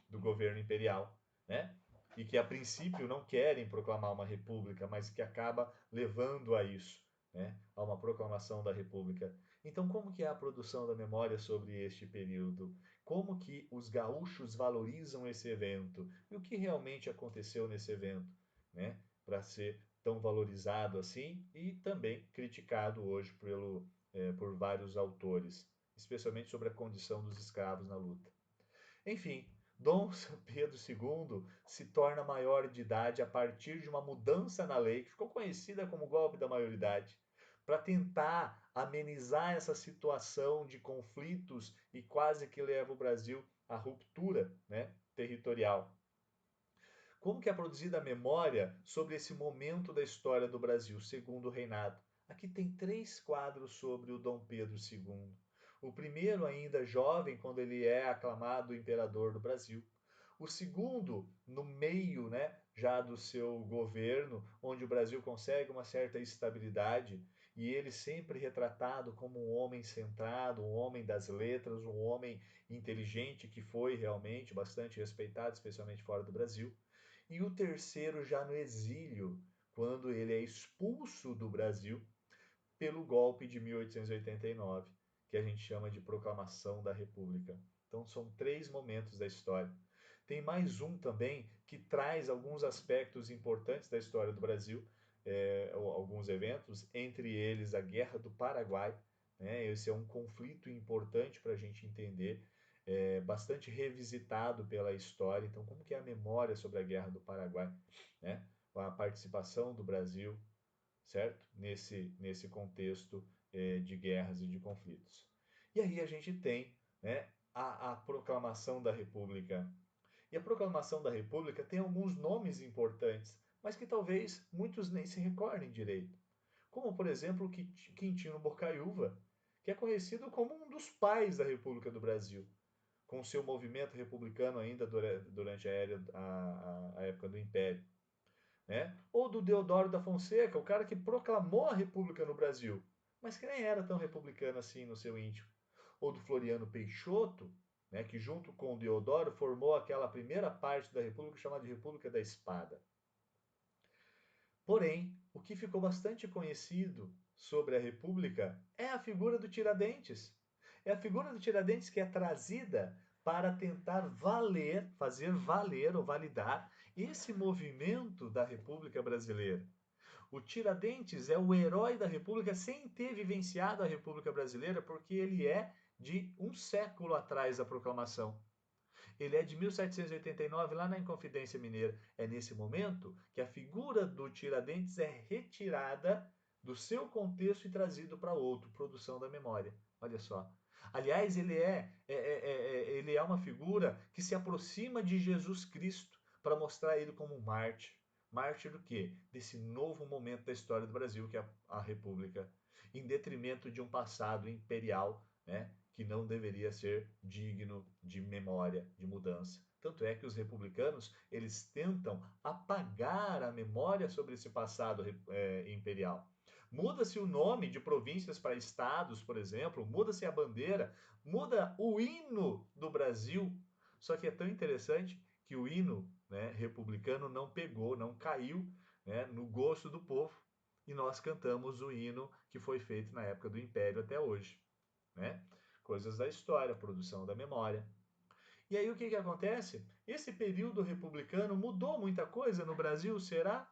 Speaker 1: do governo imperial, né? E que a princípio não querem proclamar uma república, mas que acaba levando a isso, né? A uma proclamação da república. Então, como que é a produção da memória sobre este período? Como que os gaúchos valorizam esse evento? E o que realmente aconteceu nesse evento, né? Para ser tão valorizado assim e também criticado hoje por vários autores, especialmente sobre a condição dos escravos na luta. Enfim, Dom Pedro II se torna maior de idade a partir de uma mudança na lei, que ficou conhecida como golpe da maioridade, para tentar amenizar essa situação de conflitos e quase que leva o Brasil à ruptura, né, territorial. Como que é produzida a memória sobre esse momento da história do Brasil, segundo o reinado? Aqui tem 3 quadros sobre o Dom Pedro II. O primeiro, ainda jovem, quando ele é aclamado imperador do Brasil. O segundo, no meio, né, já do seu governo, onde o Brasil consegue uma certa estabilidade, e ele sempre retratado como um homem centrado, um homem das letras, um homem inteligente, que foi realmente bastante respeitado, especialmente fora do Brasil. E o terceiro já no exílio, quando ele é expulso do Brasil pelo golpe de 1889, que a gente chama de Proclamação da República. Então são 3 momentos da história. Tem mais um também que traz alguns aspectos importantes da história do Brasil, alguns eventos, entre eles a Guerra do Paraguai. Né? Esse é um conflito importante para a gente entender bastante revisitado pela história. Então, como que é a memória sobre a Guerra do Paraguai, né? A participação do Brasil, certo? Nesse contexto de guerras e de conflitos. E aí a gente tem, né, a proclamação da República. E a proclamação da República tem alguns nomes importantes, mas que talvez muitos nem se recordem direito. Como, por exemplo, Quintino Bocaiúva, que é conhecido como um dos pais da República do Brasil, com seu movimento republicano ainda durante a época do Império. Né? Ou do Deodoro da Fonseca, o cara que proclamou a República no Brasil, mas que nem era tão republicano assim no seu íntimo. Ou do Floriano Peixoto, né, que junto com o Deodoro formou aquela primeira parte da República chamada de República da Espada. Porém, o que ficou bastante conhecido sobre a República é a figura do Tiradentes. É a figura do Tiradentes que é trazida para tentar fazer valer ou validar esse movimento da República Brasileira. O Tiradentes é o herói da República sem ter vivenciado a República Brasileira, porque ele é de um século atrás da proclamação. Ele é de 1789, lá na Inconfidência Mineira. É nesse momento que a figura do Tiradentes é retirada do seu contexto e trazido para outro, produção da memória. Olha só. Aliás, ele é uma figura que se aproxima de Jesus Cristo para mostrar ele como um mártir. Mártir do quê? Desse novo momento da história do Brasil, que é a República, em detrimento de um passado imperial, né, que não deveria ser digno de memória, de mudança. Tanto é que os republicanos, eles tentam apagar a memória sobre esse passado imperial. Muda-se o nome de províncias para estados, por exemplo, muda-se a bandeira, muda o hino do Brasil. Só que é tão interessante que o hino, né, republicano não pegou, não caiu, né, no gosto do povo. E nós cantamos o hino que foi feito na época do Império até hoje. Né? Coisas da história, produção da memória. E aí o que acontece? Esse período republicano mudou muita coisa no Brasil, será?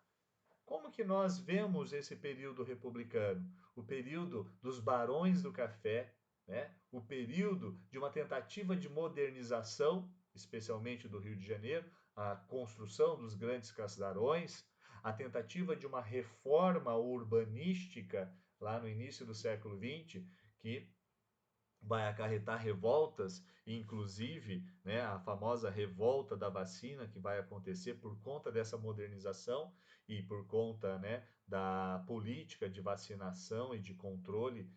Speaker 1: Como que nós vemos esse período republicano? O período dos barões do café, né? O período de uma tentativa de modernização, especialmente do Rio de Janeiro, a construção dos grandes casarões, a tentativa de uma reforma urbanística lá no início do século XX, que vai acarretar revoltas, inclusive, né, a famosa revolta da vacina que vai acontecer por conta dessa modernização e por conta, né, da política de vacinação e de controle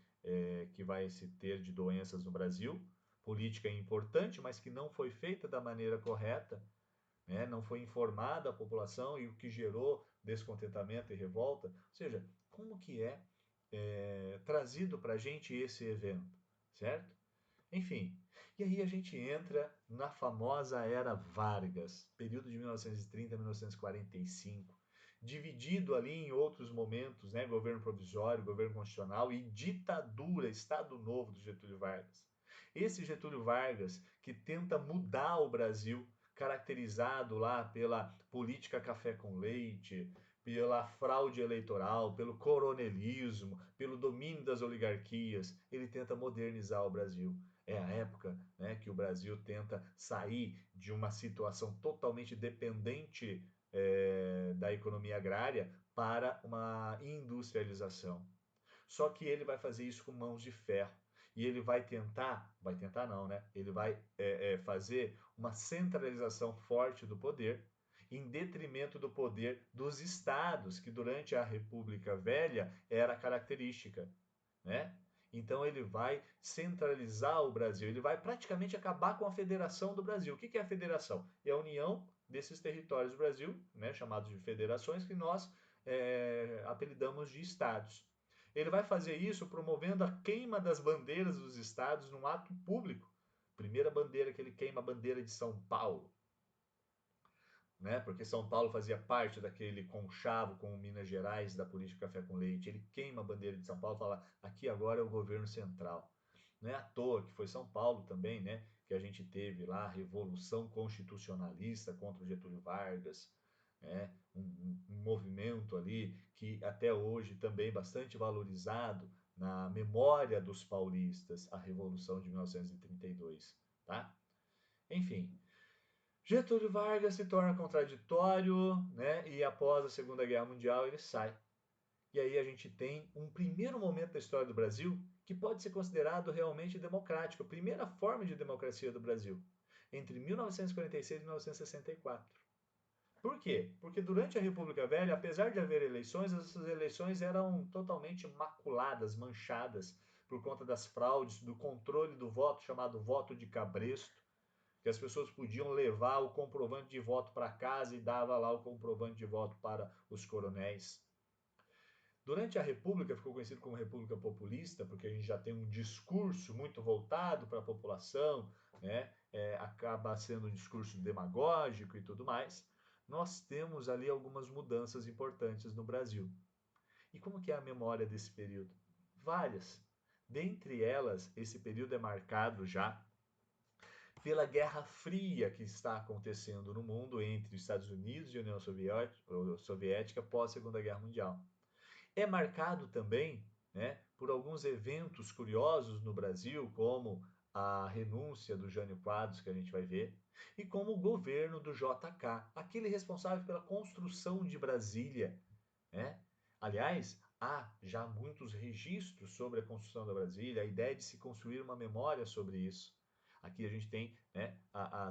Speaker 1: que vai se ter de doenças no Brasil. Política importante, mas que não foi feita da maneira correta, né, não foi informada a população e o que gerou descontentamento e revolta. Ou seja, como que é trazido para a gente esse evento, certo? Enfim, e aí a gente entra na famosa Era Vargas, período de 1930 a 1945, dividido ali em outros momentos, né, governo provisório, governo constitucional e ditadura, Estado Novo do Getúlio Vargas. Esse Getúlio Vargas que tenta mudar o Brasil, caracterizado lá pela política café com leite, pela fraude eleitoral, pelo coronelismo, pelo domínio das oligarquias, ele tenta modernizar o Brasil. É a época, né, que o Brasil tenta sair de uma situação totalmente dependente da economia agrária para uma industrialização. Só que ele vai fazer isso com mãos de ferro. E ele vai tentar não, né? Ele vai fazer uma centralização forte do poder, em detrimento do poder dos estados, que durante a República Velha era característica, né? Então ele vai centralizar o Brasil, ele vai praticamente acabar com a federação do Brasil. O que é a federação? É a união desses territórios do Brasil, né, chamados de federações, que nós apelidamos de estados. Ele vai fazer isso promovendo a queima das bandeiras dos estados num ato público. Primeira bandeira que ele queima, a bandeira de São Paulo, né? Porque São Paulo fazia parte daquele conchavo com Minas Gerais da política café com leite. Ele queima a bandeira de São Paulo e fala: aqui agora é o governo central. Não é à toa que foi São Paulo também, né? Que a gente teve lá a Revolução Constitucionalista contra o Getúlio Vargas, né? Um movimento ali que até hoje também bastante valorizado na memória dos paulistas, a Revolução de 1932, tá? Enfim, Getúlio Vargas se torna contraditório, né? E após a Segunda Guerra Mundial ele sai. E aí a gente tem um primeiro momento da história do Brasil que pode ser considerado realmente democrático, a primeira forma de democracia do Brasil, entre 1946 e 1964. Por quê? Porque durante a República Velha, apesar de haver eleições, essas eleições eram totalmente maculadas, manchadas, por conta das fraudes, do controle do voto, chamado voto de cabresto, que as pessoas podiam levar o comprovante de voto para casa e dava lá o comprovante de voto para os coronéis. Durante a República, ficou conhecido como República Populista, porque a gente já tem um discurso muito voltado para a população, né? Acaba sendo um discurso demagógico e tudo mais. Nós temos ali algumas mudanças importantes no Brasil. E como que é a memória desse período? Várias. Dentre elas, esse período é marcado já pela Guerra Fria que está acontecendo no mundo entre os Estados Unidos e a União Soviética pós Segunda Guerra Mundial. É marcado também, né, por alguns eventos curiosos no Brasil, como a renúncia do Jânio Quadros, que a gente vai ver, e como o governo do JK, aquele responsável pela construção de Brasília, né? Aliás, há já muitos registros sobre a construção da Brasília, a ideia de se construir uma memória sobre isso. Aqui a gente tem, né,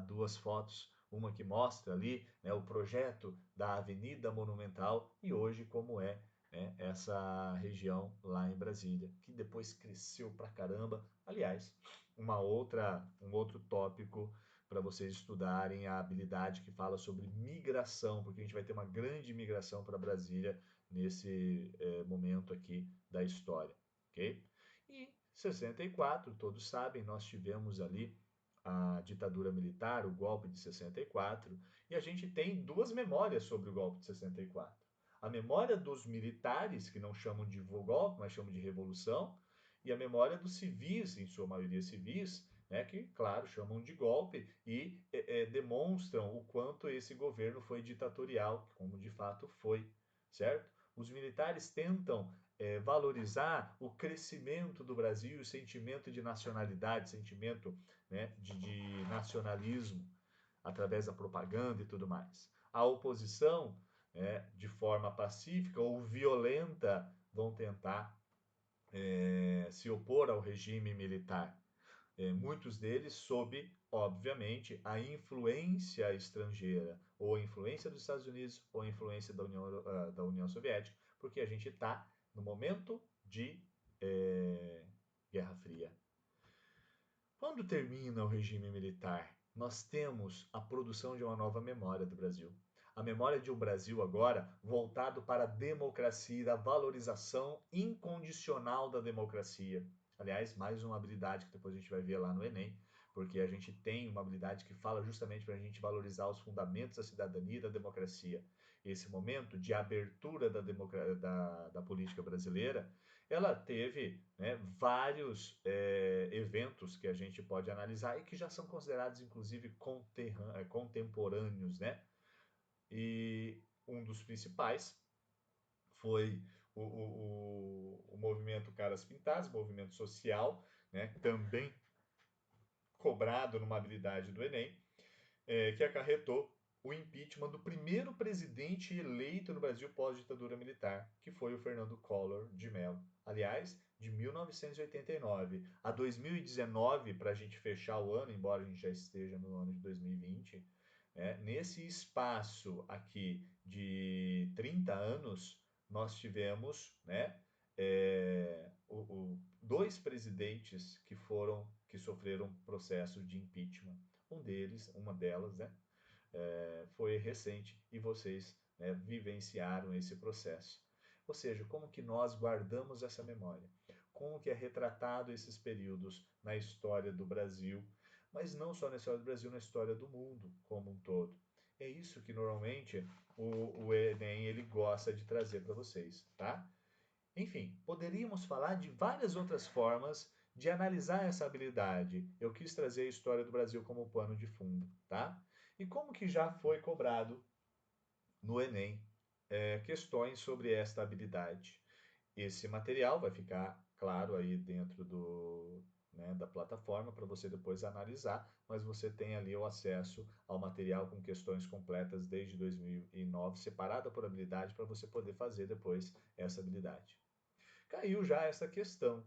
Speaker 1: duas fotos, uma que mostra ali, né, o projeto da Avenida Monumental e hoje como é, né, essa região lá em Brasília, que depois cresceu pra caramba. Aliás, um outro tópico para vocês estudarem a habilidade que fala sobre migração, porque a gente vai ter uma grande migração para Brasília nesse momento aqui da história, ok? E 64, todos sabem, nós tivemos ali a ditadura militar, o golpe de 64, e a gente tem duas memórias sobre o golpe de 64. A memória dos militares, que não chamam de golpe, mas chamam de revolução, e a memória dos civis, em sua maioria civis, né, que, claro, chamam de golpe e demonstram o quanto esse governo foi ditatorial, como de fato foi, certo? Os militares tentam valorizar o crescimento do Brasil, o sentimento de nacionalidade, sentimento, né, de nacionalismo, através da propaganda e tudo mais. A oposição, de forma pacífica ou violenta, vão tentar se opor ao regime militar. Muitos deles sob, obviamente, a influência estrangeira, ou a influência dos Estados Unidos, ou a influência da União Soviética, porque a gente está no momento de Guerra Fria. Quando termina o regime militar, nós temos a produção de uma nova memória do Brasil. A memória de um Brasil agora voltado para a democracia e da valorização incondicional da democracia. Aliás, mais uma habilidade que depois a gente vai ver lá no Enem, porque a gente tem uma habilidade que fala justamente para a gente valorizar os fundamentos da cidadania e da democracia. Esse momento de abertura da política brasileira, ela teve, né, vários eventos que a gente pode analisar e que já são considerados, inclusive, contemporâneos, né? E um dos principais foi o movimento Caras Pintadas, movimento social, né, também cobrado numa habilidade do Enem, que acarretou o impeachment do primeiro presidente eleito no Brasil pós-ditadura militar, que foi o Fernando Collor de Mello. Aliás, de 1989 a 2019, para a gente fechar o ano, embora a gente já esteja no ano de 2020, nesse espaço aqui de 30 anos, nós tivemos, né, dois presidentes que sofreram processo de impeachment. Uma delas, né, foi recente e vocês, né, vivenciaram esse processo. Ou seja, como que nós guardamos essa memória? Como que é retratado esses períodos na história do Brasil, mas não só na história do Brasil, na história do mundo como um todo. É isso que normalmente o Enem ele gosta de trazer para vocês, tá? Enfim, poderíamos falar de várias outras formas de analisar essa habilidade. Eu quis trazer a história do Brasil como pano de fundo, tá? E como que já foi cobrado no Enem questões sobre esta habilidade. Esse material vai ficar claro aí dentro né, da plataforma para você depois analisar, mas você tem ali o acesso ao material com questões completas desde 2009, separada por habilidade, para você poder fazer depois essa habilidade. Caiu já essa questão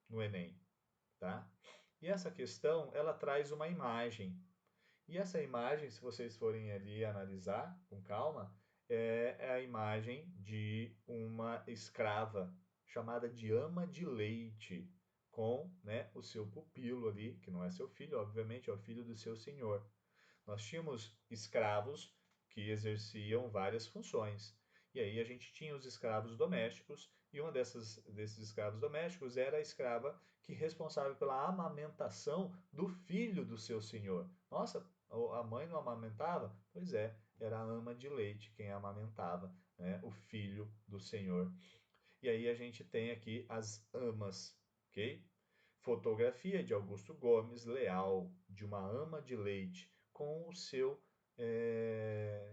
Speaker 1: no Enem, tá? E essa questão, ela traz uma imagem. E essa imagem, se vocês forem ali analisar com calma, é a imagem de uma escrava chamada de ama de leite, com, né, o seu pupilo ali, que não é seu filho, obviamente, é o filho do seu senhor. Nós tínhamos escravos que exerciam várias funções. E aí a gente tinha os escravos domésticos, e uma desses escravos domésticos era a escrava que responsável pela amamentação do filho do seu senhor. Nossa, a mãe não amamentava? Pois é, era a ama de leite quem amamentava, né, o filho do senhor. E aí a gente tem aqui as amas, ok? Fotografia de Augusto Gomes Leal, de uma ama de leite, com o seu,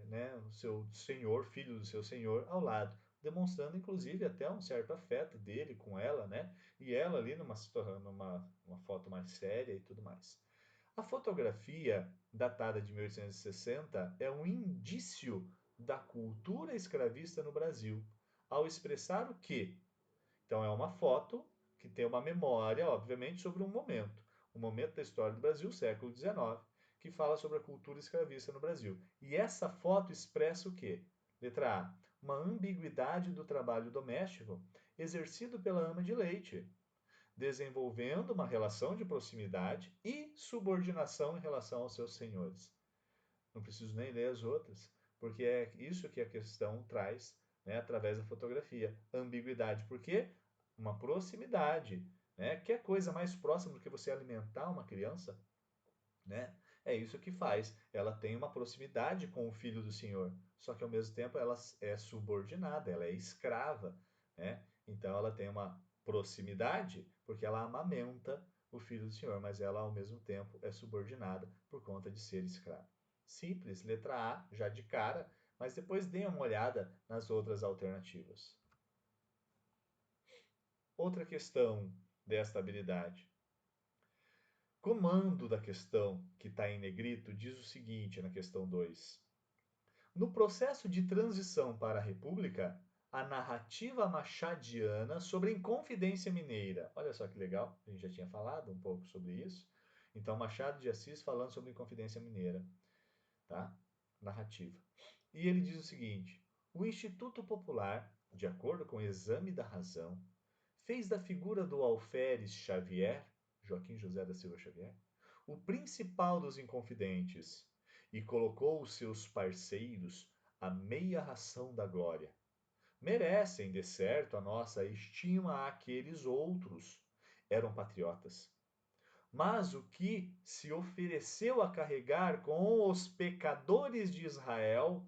Speaker 1: né, o seu senhor, filho do seu senhor, ao lado, demonstrando inclusive até um certo afeto dele com ela, né? E ela ali numa foto mais séria e tudo mais. A fotografia, datada de 1860, é um indício da cultura escravista no Brasil, ao expressar o quê? Então é uma foto que tem uma memória, obviamente, sobre um momento da história do Brasil, século XIX, que fala sobre a cultura escravista no Brasil. E essa foto expressa o quê? Letra A, uma ambiguidade do trabalho doméstico exercido pela ama de leite, desenvolvendo uma relação de proximidade e subordinação em relação aos seus senhores. Não preciso nem ler as outras, porque é isso que a questão traz, né, através da fotografia. Ambiguidade, por quê? Uma proximidade. Né? Que coisa mais próxima do que você alimentar uma criança? Né? É isso que faz. Ela tem uma proximidade com o filho do Senhor, só que ao mesmo tempo ela é subordinada, ela é escrava. Né? Então ela tem uma proximidade porque ela amamenta o filho do Senhor, mas ela ao mesmo tempo é subordinada por conta de ser escrava. Simples, letra A, já de cara, mas depois dê uma olhada nas outras alternativas. Outra questão desta habilidade. Comando da questão, que está em negrito, diz o seguinte na questão 2. No processo de transição para a República, a narrativa machadiana sobre a Inconfidência Mineira. Olha só que legal, a gente já tinha falado um pouco sobre isso. Então, Machado de Assis falando sobre a Inconfidência Mineira, tá? Narrativa. E ele diz o seguinte: o Instituto Popular, de acordo com o Exame da Razão, fez da figura do alferes Xavier, Joaquim José da Silva Xavier, o principal dos inconfidentes e colocou os seus parceiros à meia ração da glória. Merecem, de certo, a nossa estima àqueles outros. Eram patriotas. Mas o que se ofereceu a carregar com os pecadores de Israel,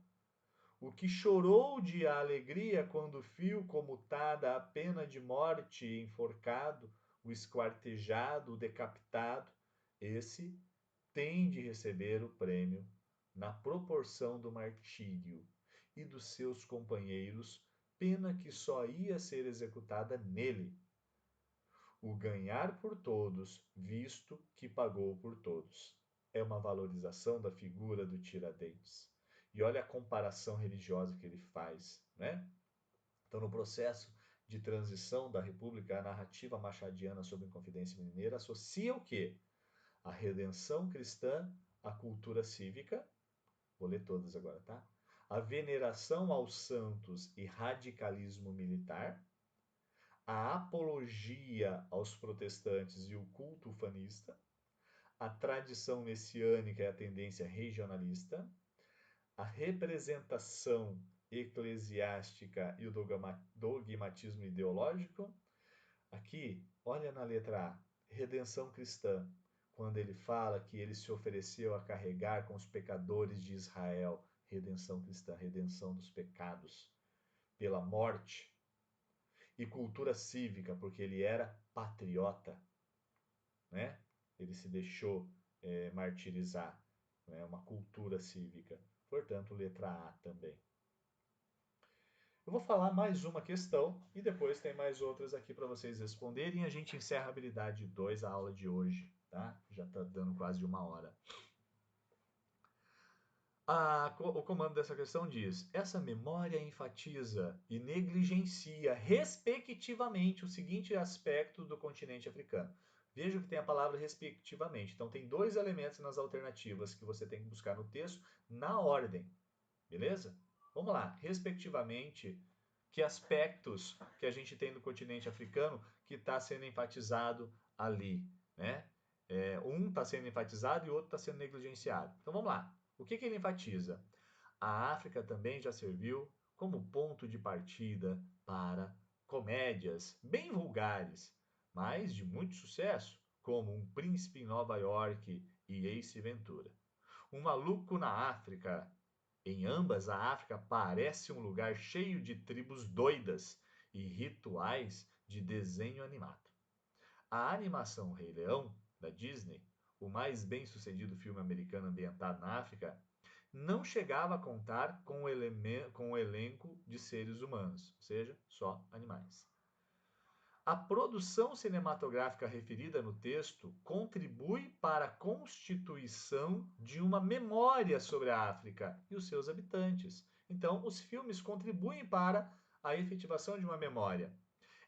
Speaker 1: o que chorou de alegria quando viu comutada a pena de morte, enforcado, o esquartejado, o decapitado, esse tem de receber o prêmio na proporção do martírio e dos seus companheiros, pena que só ia ser executada nele. O ganhar por todos, visto que pagou por todos. É uma valorização da figura do Tiradentes. E olha a comparação religiosa que ele faz, né? Então, no processo de transição da República, a narrativa machadiana sobre a Inconfidência Mineira associa o quê? A redenção cristã à cultura cívica, vou ler todas agora, tá? A veneração aos santos e radicalismo militar, a apologia aos protestantes e o culto ufanista, a tradição messiânica e a tendência regionalista, a representação eclesiástica e o dogmatismo ideológico. Aqui, olha na letra A, redenção cristã, quando ele fala que ele se ofereceu a carregar com os pecadores de Israel, redenção cristã, redenção dos pecados, pela morte, e cultura cívica, porque ele era patriota, né? Ele se deixou martirizar, né? Uma cultura cívica. Portanto, letra A também. Eu vou falar mais uma questão e depois tem mais outras aqui para vocês responderem e a gente encerra a habilidade 2, a aula de hoje, tá? Já está dando quase 1 hora. O comando dessa questão diz: essa memória enfatiza e negligencia, respectivamente, o seguinte aspecto do continente africano. Veja que tem a palavra respectivamente. Então, tem dois elementos nas alternativas que você tem que buscar no texto na ordem. Beleza? Vamos lá. Respectivamente, que aspectos que a gente tem no continente africano que está sendo enfatizado ali, né? Um está sendo enfatizado e o outro está sendo negligenciado. Então vamos lá. O que ele enfatiza? A África também já serviu como ponto de partida para comédias bem vulgares, mas de muito sucesso, como Um Príncipe em Nova York e Ace Ventura. Um Maluco na África. Em ambas, a África parece um lugar cheio de tribos doidas e rituais de desenho animado. A animação Rei Leão, da Disney, o mais bem-sucedido filme americano ambientado na África, não chegava a contar com o elenco de seres humanos, ou seja, só animais. A produção cinematográfica referida no texto contribui para a constituição de uma memória sobre a África e os seus habitantes. Então, os filmes contribuem para a efetivação de uma memória.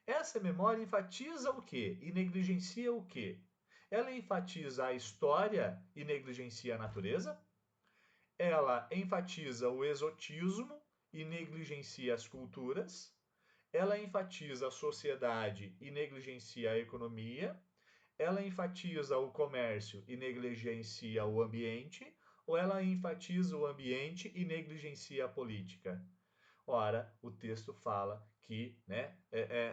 Speaker 1: Essa memória enfatiza o quê? E negligencia o quê? Ela enfatiza a história e negligencia a natureza? Ela enfatiza o exotismo e negligencia as culturas? Ela enfatiza a sociedade e negligencia a economia? Ela enfatiza o comércio e negligencia o ambiente? Ou ela enfatiza o ambiente e negligencia a política? Ora, o texto fala que né,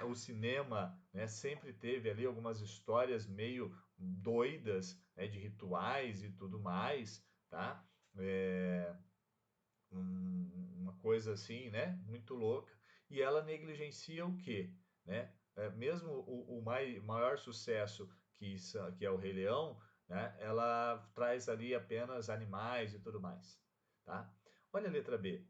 Speaker 1: o cinema né, sempre teve ali algumas histórias meio doidas, né, de rituais e tudo mais, tá? É, uma coisa assim, né, muito louca. E ela negligencia o quê? Né? Mesmo maior sucesso que é o Rei Leão, né, ela traz ali apenas animais e tudo mais. Tá? Olha a letra B.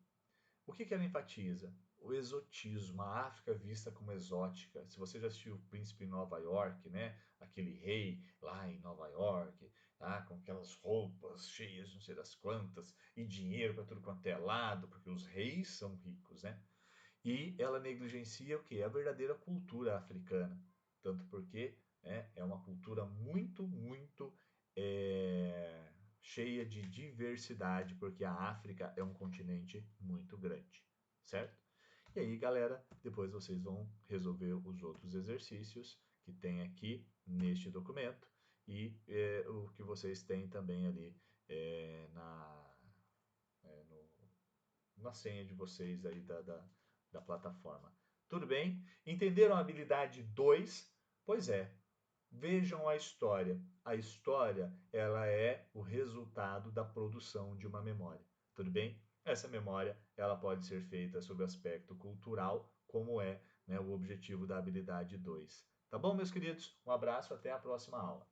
Speaker 1: O que ela enfatiza? O exotismo, a África vista como exótica. Se você já assistiu O Príncipe em Nova York, né? Aquele rei lá em Nova York, tá? Com aquelas roupas cheias, não sei das quantas, e dinheiro para tudo quanto é lado, porque os reis são ricos, né? E ela negligencia o que? A verdadeira cultura africana. Tanto porque é uma cultura muito, muito cheia de diversidade, porque a África é um continente muito grande, certo? E aí, galera, depois vocês vão resolver os outros exercícios que tem aqui neste documento e o que vocês têm também ali no, na senha de vocês aí da plataforma. Tudo bem? Entenderam a habilidade 2? Pois é, vejam a história. A história, ela é o resultado da produção de uma memória. Tudo bem? Essa memória, ela pode ser feita sob aspecto cultural, como é né, o objetivo da habilidade 2. Tá bom, meus queridos? Um abraço, até a próxima aula.